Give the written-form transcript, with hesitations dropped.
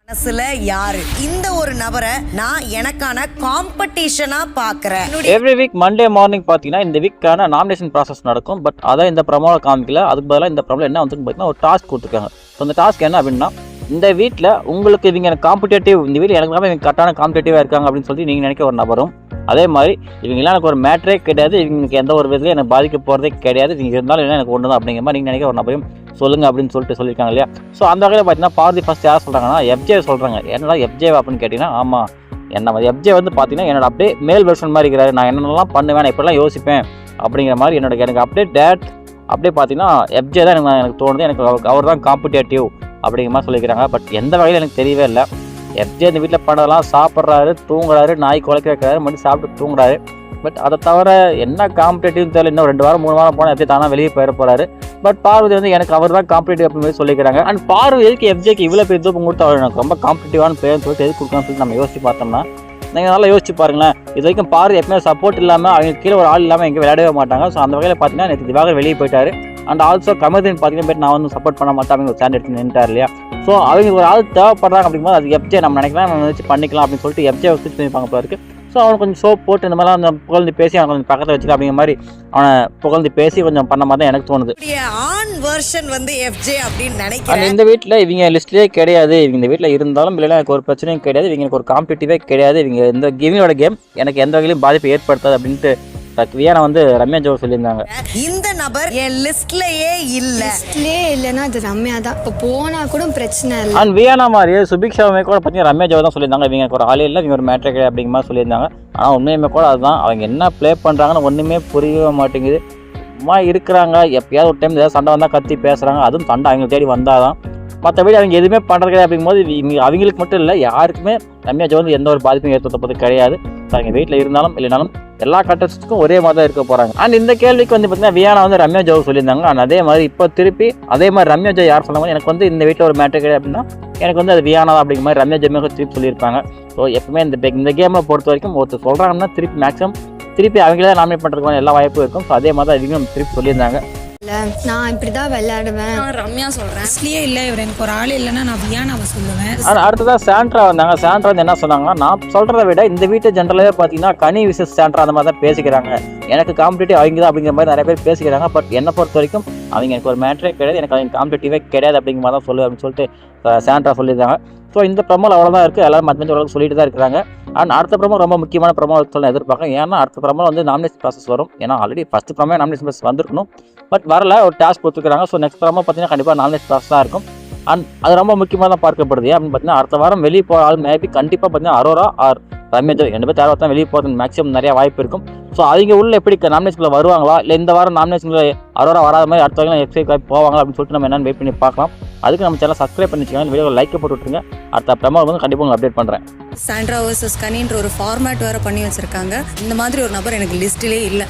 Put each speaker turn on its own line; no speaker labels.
மனசுல யாரு இந்த ஒரு நபரை நான் எனக்கான காம்படிஷனா பாக்குறேன்.
எவ்ரி வீக் மண்டே மார்னிங் பார்த்தீங்கன்னா இந்த வீக்கான நாமினேஷன் ப்ராசஸ் நடக்கும். பட் அதான் இந்த ப்ரமோவில் காமிக்கல. அதுக்கு பதிலாக இந்த ப்ரமோவில் என்ன வந்து பார்த்தீங்கன்னா ஒரு டாஸ்க் கொடுத்துருக்காங்க. ஸோ அந்த டாஸ்க் என்ன அப்படின்னா, இந்த வீட்டில் உங்களுக்கு இவங்க காம்படேட்டிவ், இந்த வீட்டில் எனக்கு இவங்க கரெக்டான காம்படேட்டிவாக இருக்காங்க அப்படின்னு சொல்லி நீங்கள் நினைக்க ஒரு நபரும், அதே மாதிரி இவங்கெல்லாம் எனக்கு ஒரு மேட்ரே கிடையாது, இவங்களுக்கு எந்த ஒரு விதத்துலையும் எனக்கு பாதிக்க போகிறதே கிடையாது, இவங்க இருந்தாலும் இல்லை எனக்கு ஒன்று தான் அப்படிங்கிற மாதிரி நீங்கள் நினைக்க ஒரு நபரையும் சொல்லுங்க அப்படின்னு சொல்லியிருக்காங்க இல்லையா. ஸோ அந்த வகையில் பார்த்தீங்கன்னா பார்வதி ஃபஸ்ட் யார் சொல்கிறாங்கன்னா எஃப்ஜே சொல்கிறாங்க. என்னடா எஃப்ஜே அப்படின்னு கேட்டிங்கன்னா, ஆமாம் என்ன எஃப்ஜே வந்து பார்த்தீங்கன்னா என்னோட அப்படியே மேல் வெர்ஷன் மாதிரி இருக்கிறாரு, நான் என்னென்னலாம் பண்ணுவேன், நான் இப்படிலாம் யோசிப்பேன் அப்படிங்கிற மாதிரி எனக்கு அப்படியே அப்படியே பார்த்தீங்கன்னா எஃப்ஜே தான் எனக்கு தோணுது, எனக்கு அவர் தான் காம்படேட்டிவ் அப்படிங்கிற மாதிரி சொல்லிக்கிறாங்க. பட் எந்த வகையில் எனக்கு தெரியவே இல்லை. எஃப்ஜே இந்த வீட்டில் பண்ணதெல்லாம் சாப்பிட்றாரு, தூங்குறாரு, நாய் குலைக்க வைக்கிறாரு, மறுபடியும் சாப்பிட்டு தூங்குறாரு. பட் அதை தவிர என்ன காம்படேட்டிவ்னு தெரியல. இன்னும் 2 வாரம் 3 வாரம் போனால் எஃப்ஜே தானே வெளியே போயிட போகிறாரு. பட் பார்வதி வந்து எனக்கு அவர் தான் காம்படேட்டிவ் அப்படின்னு மாதிரி சொல்லிக்கிறாங்க. அண்ட் பார்வதி எதுக்கு எஃப்ஜேக்கு இவ்வளோ பேர் தூக்கம் கொடுத்து அவர் எனக்கு ரொம்ப காம்படேட்டிவான பேர்னு சொல்லிட்டு எதுக்கு கொடுக்கணும்னு சொல்லிட்டு நம்ம யோசிச்சு பார்த்தோம்னா, நீங்கள் நல்லா யோசிச்சு பாருங்களேன். இது வரைக்கும் பார்வதி எப்பவுமே சப்போர்ட் இல்லாமல் அவங்க கீழே ஒரு ஆள் இல்லாமல் எங்கே விளையாடவே மாட்டாங்க. ஸோ அந்த வகையில் பார்த்தீங்கன்னா எனக்கு திவாகர் வெளியே போயிட்டாரு. அண்ட் ஆல்சோ கமர்தீன் பார்த்தீங்கன்னா நான் வந்து சப்போர்ட் பண்ண மாட்டேன் அவங்க ஒரு ஸ்டாண்ட் எடுத்து நின்றுட்டார் இல்லையா. ஸோ அவங்க ஒரு ஆள் தேவைப்படுறாங்க அப்படிங்கும்போது அது எஃப்ஜே நம்ம நினைக்கலாம், நம்ம வச்சு பண்ணிக்கலாம் அப்படின்னு சொல்லிட்டு எஃப்ஜே ஸ்விட்ச் பண்ணிப்பாங்க போல இருக்குது. ஸோ அவனை கொஞ்சம் சோப் போட்டு இந்த மாதிரிலாம் அந்த புகழ்ந்து பேசி அவனை கொஞ்சம் பக்கத்தில் வச்சுக்கலாம் அப்படிங்கிற மாதிரி அவனை புகழ்ந்து பேசி கொஞ்சம் பண்ண மாதிரி தான் எனக்கு தோணுது.
ஆன் வெர்ஷன் வந்து எஃப்ஜே அப்படின்னு நினைக்கிறேன்.
இந்த வீட்டில் இவங்க லிஸ்ட்லேயே கிடையாது. இவங்க இந்த வீட்டில் இருந்தாலும் இல்லைன்னா எனக்கு ஒரு பிரச்சனையும் கிடையாது, இவங்களுக்கு ஒரு காம்படிட்டிவே கிடையாது, இவங்க இந்த கேமியோட கேம் எனக்கு எந்த வகையிலும் பாதிப்பு ஏற்படுத்தாது அப்படின்ட்டு வியானா வந்து ரம்யா ஜோர் சொல்லியிருந்தாங்க.
இந்த நபர் என் லிஸ்ட்லயே
இல்லைன்னா அது ரம்யா தான். இப்போ போனா கூட பிரச்சனை இல்லை.
அண்ட் வியானா மாதிரியே சுபிக்ஷாவுமே கூட பார்த்தீங்கன்னா ரம்யா ஜோர் தான் சொல்லியிருந்தாங்க. இவங்க ஒரு ஆளே இல்லை, இவங்க ஒரு மேட்ரே கிடையாது அப்படிங்கிற மாதிரி சொல்லியிருந்தாங்க. ஆனால் உண்மையுமே கூட அதுதான், அவங்க என்ன ப்ளே பண்ணுறாங்கன்னு ஒன்றுமே புரியவே மாட்டேங்குது. சும்மா இருக்கிறாங்க, எப்பயாவது ஒரு டைம் ஏதாவது சண்டை வந்தால் கத்தி பேசுகிறாங்க, அதுவும் சண்டை அவங்க தேடி வந்தால் தான். மற்றபடி அவங்க எதுவுமே பண்ணுறது கிடையாது. அப்படிங்கும்போது அவங்களுக்கு மட்டும் இல்லை, யாருக்குமே ரம்யா ஜோ வந்து எந்த ஒரு பாதிப்பும் ஏற்படுத்தப்பது கிடையாது. அவங்க வீட்டில் இருந்தாலும் இல்லைனாலும் எல்லா கண்டஸ்டன்ட்ஸ்க்கும் ஒரே மாதிரி தான் இருக்க போகிறாங்க. அண்ட் இந்த கேள்விக்கு வந்து பார்த்தீங்கன்னா வியானா வந்து ரம்யா ஜோ சொல்லியிருந்தாங்க. அண்ட் அதே மாதிரி இப்போ திருப்பி அதே மாதிரி ரம்யா ஜோ யார் சொன்னாங்க, எனக்கு வந்து இந்த வீட்டில் ஒரு மேட்ரு கிடையாது அப்படின்னா எனக்கு வந்து அது வியானா தான் அப்படிங்கிற மாதிரி ரம்யா ஜோமே திருப்பி சொல்லியிருப்பாங்க. ஸோ எப்பவுமே இந்த கேமில் பொறுத்த வரைக்கும் ஒருத்தர் சொல்கிறாங்கன்னா திருப்பி மேக்ஸிமம் திருப்பி அவங்களே தான் நாமினேட் பண்ணுறதுக்கான எல்லா வாய்ப்பும் இருக்கும். ஸோ அதே மாதிரி தான் இவங்க திருப்பி சொல்லியிருந்தாங்க.
நான் இப்படி தான் விளையாடுவேன்,
நான் ரம்யா சொல்கிறேன். இஸ்லியே இல்லை, இவர் எனக்கு ஒரு ஆள் இல்லைன்னா நான் வியானாவை சொல்லுவேன்.
ஆனால் அடுத்ததான் சாண்ட்ரா வந்தாங்க. சாண்ட்ரா வந்து என்ன சொன்னாங்கன்னா, நான் சொல்கிறத விட இந்த வீட்டு ஜென்ரலாகவே பார்த்தீங்கன்னா கனி விசஸ் சாண்ட்ரா அந்த மாதிரி தான் பேசிக்கிறாங்க, எனக்கு காம்படிட்டிவ் அவங்க தான் அப்படிங்கிற மாதிரி நிறைய பேர் பேசிக்கிறாங்க. பட் என்னை பொறுத்த வரைக்கும் அவங்க எனக்கு ஒரு மேட்ரே கிடையாது, எனக்கு அவங்க காம்படிட்டிவே கிடையாது அப்படிங்கிற மாதிரி தான் சொல்லு அப்படின்னு சொல்லிட்டு சாண்ட்ரா சொல்லியிருந்தாங்க. ஸோ இந்த ப்ரமோவில் அவ்வளோதான் இருக்குது, எல்லாரும் மற்ற அளவுக்கு சொல்லிட்டு தான் இருக்கிறாங்க. அண்ட் அடுத்த ப்ரமோ ரொம்ப முக்கியமான ப்ரமோ சொல்ல எதிர்பார்க்கேன். ஏன்னா அடுத்த ப்ரமோ வந்து நாமினேஷன் ப்ராசஸ் வரும். ஏன்னா already first promo nomination process வந்திருக்கணும், பட் வரல, ஒரு டாஸ்க் கொடுத்துருக்காங்க. ஸோ நெக்ஸ்ட் ப்ரமோ பார்த்தீங்கன்னா கண்டிப்பாக நாமினேஷன் ப்ராசஸ் தான் இருக்கும். அண்ட் அது ரொம்ப முக்கியமாக தான் பார்க்கப்படுது. அப்படின்னு பார்த்தீங்கன்னா அடுத்த வாரம் வெளியே போகிற ஆள் மேபி கண்டிப்பாக பார்த்தீங்கன்னா அரோரா ஆர் ரம்யா ஜோ 2 பேர் தான் வெளியே போகிறது மேக்ஸிமம் நிறைய வாய்ப்பு இருக்கும். ஸோ அவங்க உள்ள எப்படி நாமினேஷனில் வருவாங்களா, இல்லை இந்த வாரம் நாமினேஷனில் அரோரா வராத மாதிரி அடுத்த வாரம் எக்ஸைட் போவாங்களா அப்படின்னு சொல்லிட்டு நம்ம என்னென்னு வெயிட் பண்ணி பார்க்கலாம். அதுக்கு நம்ம சேனல் சப்ஸ்கிரைப் பண்ணி வச்சுக்கோங்க, வீடியோ லைக் போட்டு விட்டுருங்க. அடுத்த ப்ரமோ வந்து கண்டிப்பாக உங்களுக்கு அப்டேட் பண்ணுறேன்.
சாண்ட்ரா வர்சஸ் கனின்ற ஒரு ஃபார்மேட் வேறு பண்ணி வச்சுருக்காங்க. இந்த மாதிரி ஒரு நபர் எனக்கு லிஸ்ட்டிலே இல்லை.